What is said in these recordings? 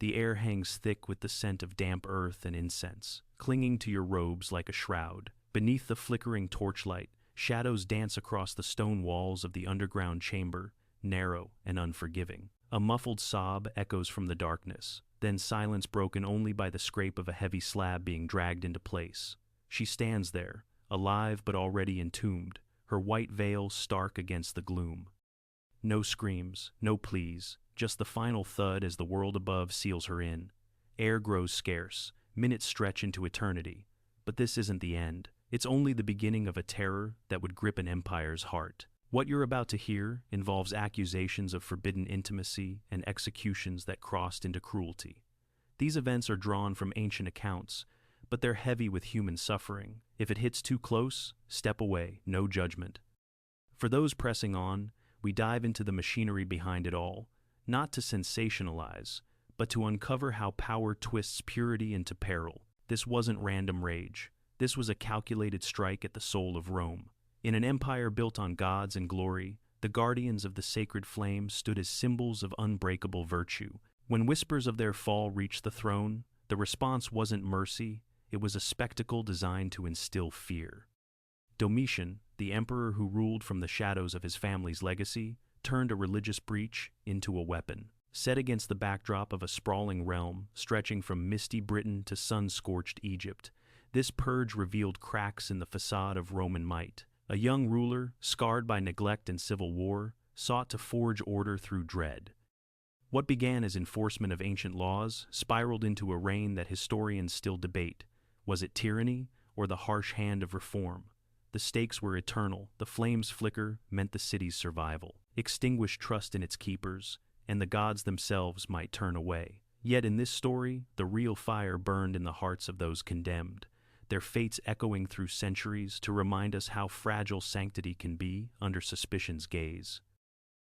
The air hangs thick with the scent of damp earth and incense, clinging to your robes like a shroud. Beneath the flickering torchlight, shadows dance across the stone walls of the underground chamber, narrow and unforgiving. A muffled sob echoes from the darkness, then silence broken only by the scrape of a heavy slab being dragged into place. She stands there, alive but already entombed, her white veil stark against the gloom. No screams, no pleas, just the final thud as the world above seals her in. Air grows scarce, minutes stretch into eternity. But this isn't the end. It's only the beginning of a terror that would grip an empire's heart. What you're about to hear involves accusations of forbidden intimacy and executions that crossed into cruelty. These events are drawn from ancient accounts, but they're heavy with human suffering. If it hits too close, step away, no judgment. For those pressing on, we dive into the machinery behind it all, not to sensationalize, but to uncover how power twists purity into peril. This wasn't random rage. This was a calculated strike at the soul of Rome. In an empire built on gods and glory, the guardians of the sacred flame stood as symbols of unbreakable virtue. When whispers of their fall reached the throne, the response wasn't mercy, it was a spectacle designed to instill fear. Domitian, the emperor who ruled from the shadows of his family's legacy, turned a religious breach into a weapon. Set against the backdrop of a sprawling realm stretching from misty Britain to sun-scorched Egypt, this purge revealed cracks in the facade of Roman might. A young ruler, scarred by neglect and civil war, sought to forge order through dread. What began as enforcement of ancient laws spiraled into a reign that historians still debate. Was it tyranny or the harsh hand of reform? The stakes were eternal. The flame's flicker meant the city's survival. Extinguish trust in its keepers, and the gods themselves might turn away. Yet in this story, the real fire burned in the hearts of those condemned, their fates echoing through centuries to remind us how fragile sanctity can be under suspicion's gaze.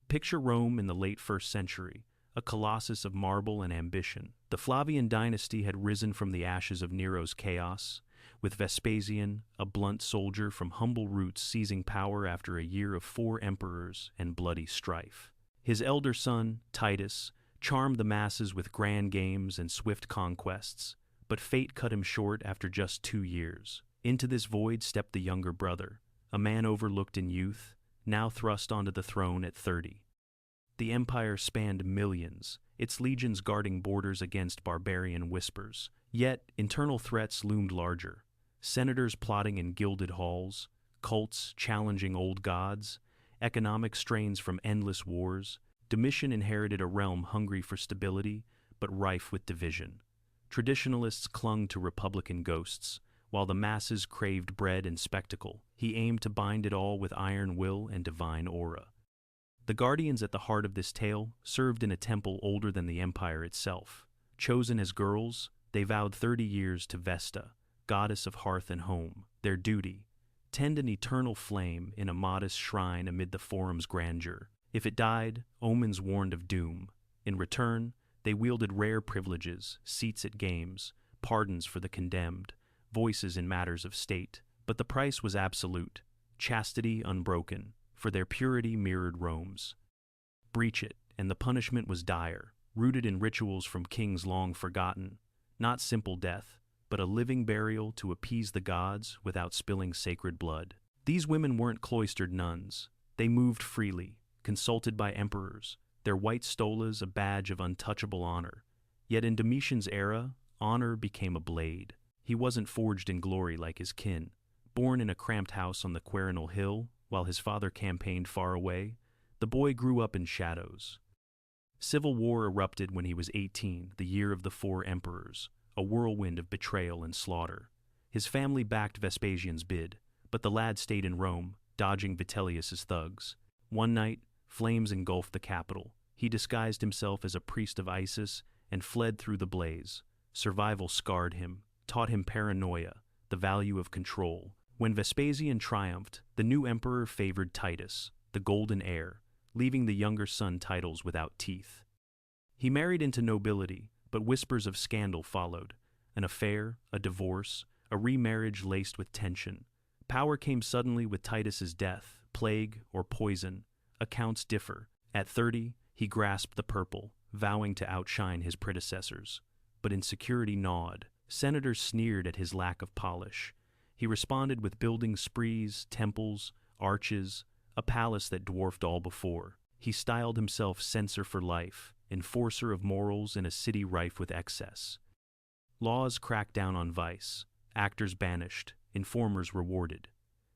Picture Rome in the late 1st century, a colossus of marble and ambition. The Flavian dynasty had risen from the ashes of Nero's chaos, with Vespasian, a blunt soldier from humble roots, seizing power after a year of 4 emperors and bloody strife. His elder son, Titus, charmed the masses with grand games and swift conquests, but fate cut him short after just 2 years. Into this void stepped the younger brother, a man overlooked in youth, now thrust onto the throne at 30. The empire spanned millions, its legions guarding borders against barbarian whispers. Yet, internal threats loomed larger. Senators plotting in gilded halls, cults challenging old gods, economic strains from endless wars. Domitian inherited a realm hungry for stability, but rife with division. Traditionalists clung to republican ghosts, while the masses craved bread and spectacle. He aimed to bind it all with iron will and divine aura. The guardians at the heart of this tale served in a temple older than the empire itself. Chosen as girls, they vowed 30 years to Vesta, goddess of hearth and home. Their duty: tend an eternal flame in a modest shrine amid the forum's grandeur. If it died, omens warned of doom. In return, they wielded rare privileges, seats at games, pardons for the condemned, voices in matters of state. But the price was absolute, chastity unbroken, for their purity mirrored Rome's. Breach it, and the punishment was dire, rooted in rituals from kings long forgotten. Not simple death, but a living burial to appease the gods without spilling sacred blood. These women weren't cloistered nuns. They moved freely, consulted by emperors, their white stolas a badge of untouchable honor. Yet in Domitian's era, honor became a blade. He wasn't forged in glory like his kin. Born in a cramped house on the Quirinal Hill, while his father campaigned far away, the boy grew up in shadows. Civil war erupted when he was 18, the year of the 4 emperors, a whirlwind of betrayal and slaughter. His family backed Vespasian's bid, but the lad stayed in Rome, dodging Vitellius's thugs. One night, flames engulfed the capital. He disguised himself as a priest of Isis and fled through the blaze. Survival scarred him, taught him paranoia, the value of control. When Vespasian triumphed, the new emperor favored Titus, the golden heir, leaving the younger son titles without teeth. He married into nobility, but whispers of scandal followed. An affair, a divorce, a remarriage laced with tension. Power came suddenly with Titus's death, plague or poison. Accounts differ. At 30, he grasped the purple, vowing to outshine his predecessors. But insecurity gnawed. Senators sneered at his lack of polish. He responded with building sprees, temples, arches, a palace that dwarfed all before. He styled himself censor for life, enforcer of morals in a city rife with excess. Laws cracked down on vice, actors banished, informers rewarded.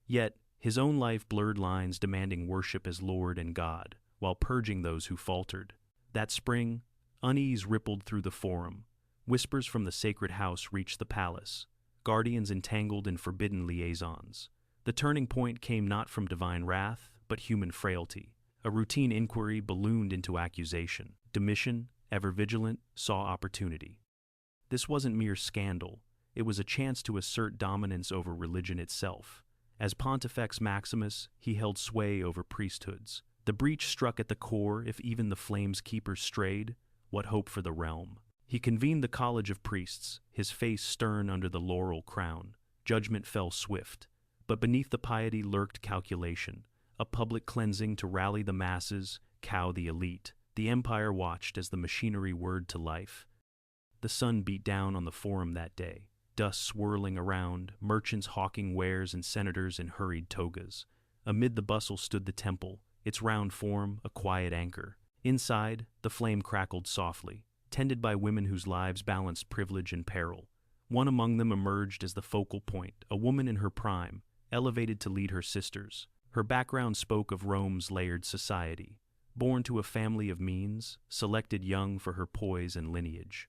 Yet, his own life blurred lines demanding worship as Lord and God, while purging those who faltered. That spring, unease rippled through the forum. Whispers from the sacred house reached the palace, guardians entangled in forbidden liaisons. The turning point came not from divine wrath, but human frailty. A routine inquiry ballooned into accusation. Domitian, ever vigilant, saw opportunity. This wasn't mere scandal. It was a chance to assert dominance over religion itself. As Pontifex Maximus, he held sway over priesthoods. The breach struck at the core. If even the flame's keepers strayed, what hope for the realm? He convened the college of priests, his face stern under the laurel crown. Judgment fell swift. But beneath the piety lurked calculation, a public cleansing to rally the masses, cow the elite. The empire watched as the machinery whirred to life. The sun beat down on the forum that day, dust swirling around, merchants hawking wares and senators in hurried togas. Amid the bustle stood the temple, its round form a quiet anchor. Inside, the flame crackled softly, tended by women whose lives balanced privilege and peril. One among them emerged as the focal point, a woman in her prime, elevated to lead her sisters. Her background spoke of Rome's layered society. Born to a family of means, selected young for her poise and lineage.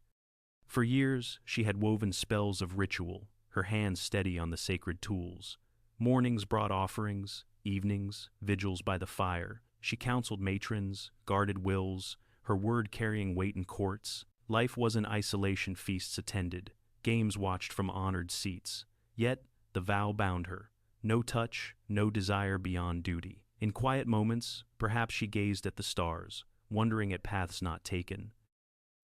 For years, she had woven spells of ritual, her hands steady on the sacred tools. Mornings brought offerings, evenings, vigils by the fire. She counseled matrons, guarded wills, her word carrying weight in courts. Life wasn't isolation, feasts attended, games watched from honored seats. Yet, the vow bound her. No touch, no desire beyond duty. In quiet moments, perhaps she gazed at the stars, wondering at paths not taken.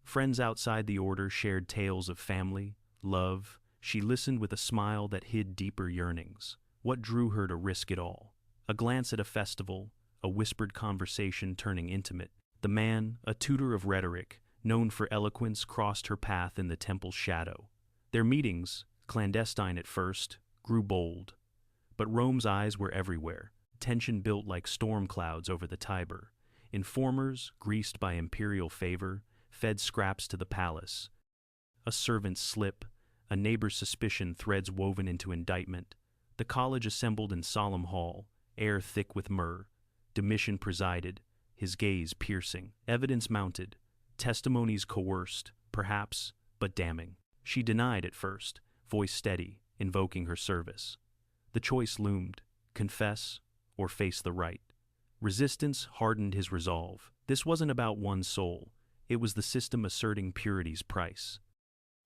Friends outside the order shared tales of family, love. She listened with a smile that hid deeper yearnings. What drew her to risk it all? A glance at a festival, a whispered conversation turning intimate. The man, a tutor of rhetoric, known for eloquence, crossed her path in the temple's shadow. Their meetings, clandestine at first, grew bold. But Rome's eyes were everywhere. Tension built like storm clouds over the Tiber. Informers, greased by imperial favor, fed scraps to the palace. A servant's slip, a neighbor's suspicion, threads woven into indictment. The college assembled in solemn hall, air thick with myrrh. Domitian presided, his gaze piercing. Evidence mounted, testimonies coerced, perhaps, but damning. She denied at first, voice steady, invoking her service. The choice loomed, confess or face the right. Resistance hardened his resolve. This wasn't about one soul. It was the system asserting purity's price.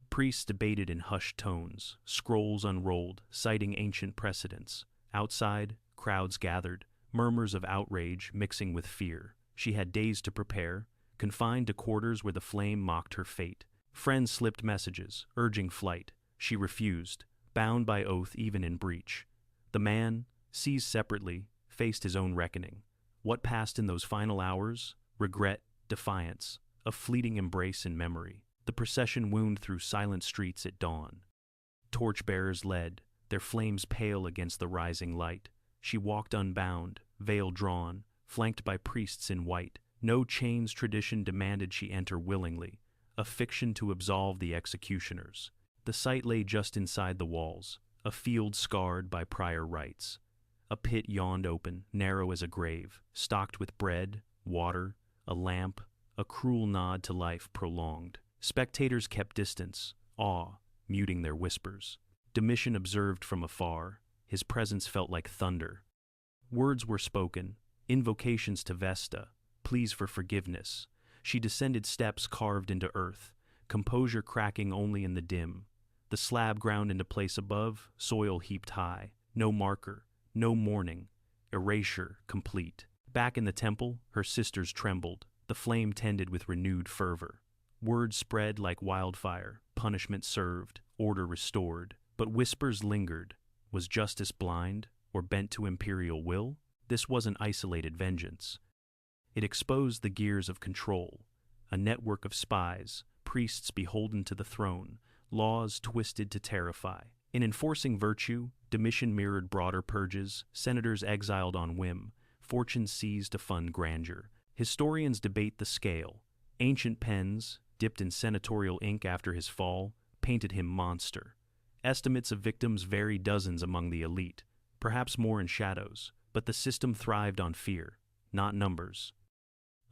Priests debated in hushed tones, scrolls unrolled, citing ancient precedents. Outside, crowds gathered, murmurs of outrage mixing with fear. She had days to prepare, confined to quarters where the flame mocked her fate. Friends slipped messages, urging flight. She refused, bound by oath even in breach. The man, seized separately, faced his own reckoning. What passed in those final hours? Regret, defiance, a fleeting embrace in memory. The procession wound through silent streets at dawn. Torchbearers led, their flames pale against the rising light. She walked unbound, veil drawn, flanked by priests in white. No chains tradition demanded she enter willingly, a fiction to absolve the executioners. The site lay just inside the walls, a field scarred by prior rites. A pit yawned open, narrow as a grave, stocked with bread, water, a lamp, a cruel nod to life prolonged. Spectators kept distance, awe, muting their whispers. Domitian observed from afar. His presence felt like thunder. Words were spoken, invocations to Vesta, pleas for forgiveness. She descended steps carved into earth, composure cracking only in the dim. The slab ground into place above, soil heaped high. No marker, no mourning, erasure complete. Back in the temple, her sisters trembled. The flame tended with renewed fervor. Words spread like wildfire, punishment served, order restored. But whispers lingered. Was justice blind, or bent to imperial will? This wasn't isolated vengeance. It exposed the gears of control. a network of spies, priests beholden to the throne, laws twisted to terrify. In enforcing virtue, Domitian mirrored broader purges, senators exiled on whim, fortunes seized to fund grandeur. Historians debate the scale. Ancient pens, dipped in senatorial ink after his fall, painted him monster. Estimates of victims vary dozens among the elite, perhaps more in shadows, but the system thrived on fear, not numbers.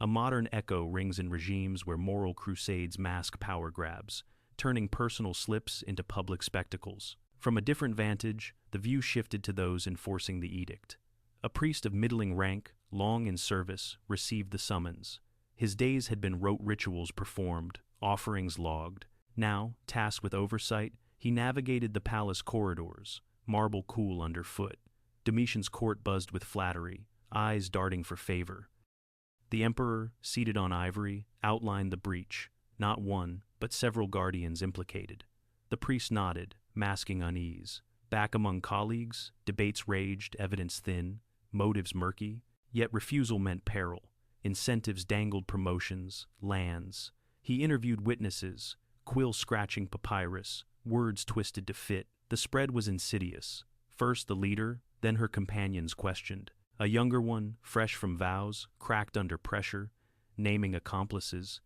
A modern echo rings in regimes where moral crusades mask power grabs, turning personal slips into public spectacles. From a different vantage, the view shifted to those enforcing the edict. A priest of middling rank, long in service, received the summons. His days had been rote rituals performed, offerings logged. Now, tasked with oversight, he navigated the palace corridors, marble cool underfoot. Domitian's court buzzed with flattery, eyes darting for favor. The emperor, seated on ivory, outlined the breach, not one, but several guardians implicated. The priest nodded, masking unease. Back among colleagues, debates raged, evidence thin, motives murky, yet refusal meant peril. Incentives dangled promotions, lands. He interviewed witnesses, quill-scratching papyrus, words twisted to fit. The spread was insidious. First the leader, then her companions questioned. A younger one, fresh from vows, cracked under pressure, naming accomplices.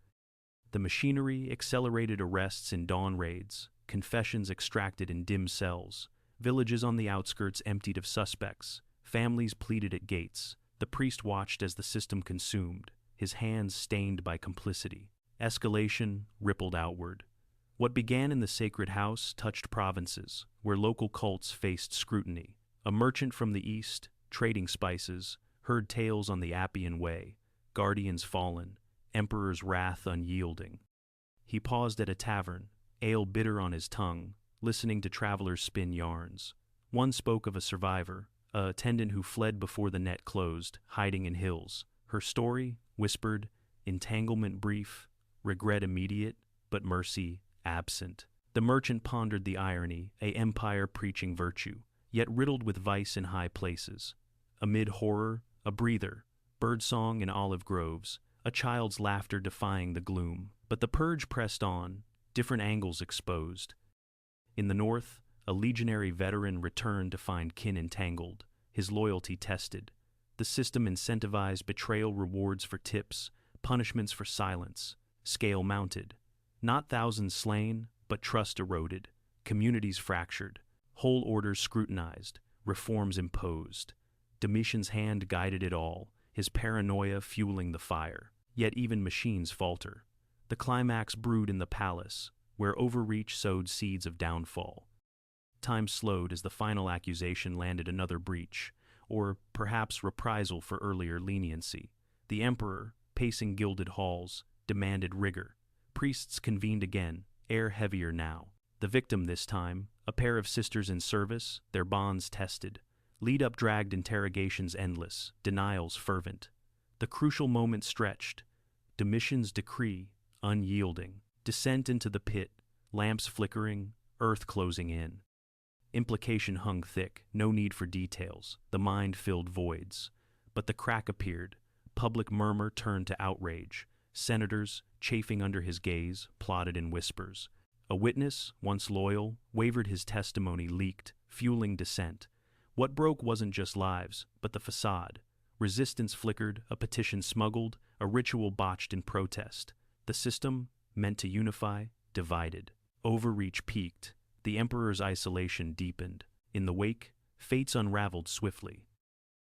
The machinery accelerated arrests in dawn raids, confessions extracted in dim cells. Villages on the outskirts emptied of suspects. Families pleaded at gates. The priest watched as the system consumed, his hands stained by complicity. Escalation rippled outward. What began in the sacred house touched provinces, where local cults faced scrutiny. A merchant from the east, trading spices, heard tales on the Appian Way, guardians fallen, emperor's wrath unyielding. He paused at a tavern, ale bitter on his tongue, listening to travelers spin yarns. One spoke of a survivor, a attendant who fled before the net closed, hiding in hills. Her story, whispered, entanglement brief, regret immediate, but mercy absent. The merchant pondered the irony, a empire preaching virtue, yet riddled with vice in high places. Amid horror, a breather, birdsong in olive groves, a child's laughter defying the gloom. But the purge pressed on, different angles exposed. In the north, a legionary veteran returned to find kin entangled, his loyalty tested. The system incentivized betrayal rewards for tips, punishments for silence, scale mounted. Not thousands slain, but trust eroded, communities fractured, whole orders scrutinized, reforms imposed. Domitian's hand guided it all, his paranoia fueling the fire. Yet even machines falter. The climax brewed in the palace, where overreach sowed seeds of downfall. Time slowed as the final accusation landed another breach, or perhaps reprisal for earlier leniency. The emperor, pacing gilded halls, demanded rigor. Priests convened again, air heavier now. The victim this time, a pair of sisters in service, their bonds tested. Lead-up dragged interrogations endless, denials fervent. The crucial moment stretched. Domitian's decree, unyielding. Descent into the pit, lamps flickering, earth closing in. Implication hung thick, no need for details. The mind filled voids. But the crack appeared. Public murmur turned to outrage. Senators, chafing under his gaze, plotted in whispers. A witness, once loyal, wavered, his testimony leaked, fueling dissent. What broke wasn't just lives, but the facade. Resistance flickered, a petition smuggled, a ritual botched in protest. The system, meant to unify, divided. Overreach peaked. The emperor's isolation deepened. In the wake, fates unraveled swiftly.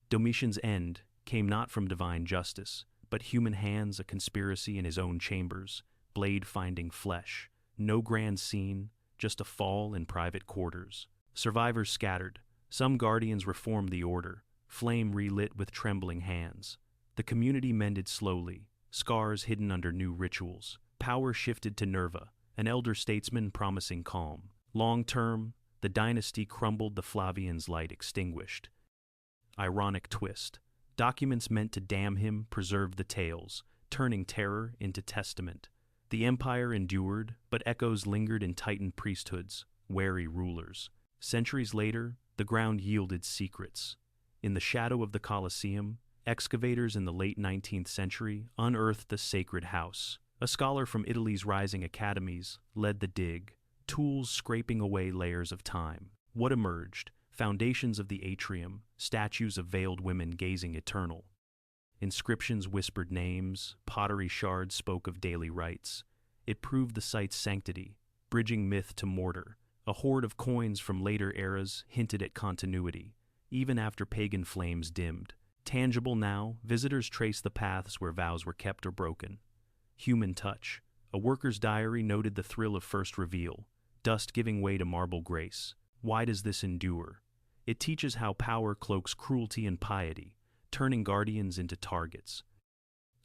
Domitian's end came not from divine justice, but human hands, a conspiracy in his own chambers, blade finding flesh. No grand scene, just a fall in private quarters. Survivors scattered. Some guardians reformed the order, flame relit with trembling hands. The community mended slowly, scars hidden under new rituals. Power shifted to Nerva, an elder statesman promising calm. Long-term, the dynasty crumbled, the Flavians' light extinguished. Ironic twist. Documents meant to damn him preserved the tales, turning terror into testament. The empire endured, but echoes lingered in tightened priesthoods, wary rulers. Centuries later, the ground yielded secrets. In the shadow of the Colosseum, excavators in the late 19th century unearthed the sacred house, A scholar from Italy's rising academies led the dig, tools scraping away layers of time. What emerged? Foundations of the atrium, statues of veiled women gazing eternal. Inscriptions whispered names, pottery shards spoke of daily rites. It proved the site's sanctity, bridging myth to mortar. A hoard of coins from later eras hinted at continuity, even after pagan flames dimmed. Tangible now, visitors trace the paths where vows were kept or broken. Human touch. A worker's diary noted the thrill of first reveal, dust giving way to marble grace. Why does this endure? It teaches how power cloaks cruelty and piety, turning guardians into targets.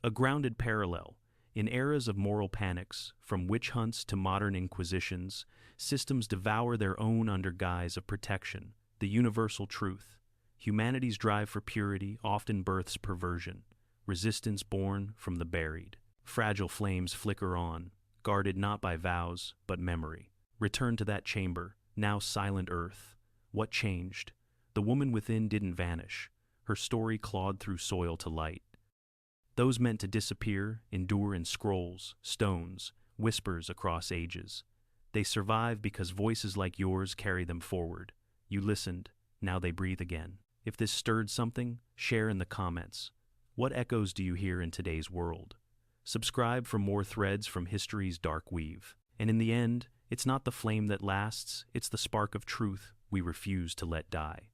A grounded parallel. In eras of moral panics, from witch hunts to modern inquisitions, systems devour their own under guise of protection. The universal truth. Humanity's drive for purity often births perversion, resistance born from the buried. Fragile flames flicker on, guarded not by vows, but memory. Return to that chamber, now silent earth. What changed? The woman within didn't vanish. Her story clawed through soil to light. Those meant to disappear endure in scrolls, stones, whispers across ages. They survive because voices like yours carry them forward. You listened, now they breathe again. If this stirred something, share in the comments. What echoes do you hear in today's world? Subscribe for more threads from history's dark weave. And in the end, it's not the flame that lasts, it's the spark of truth we refuse to let die.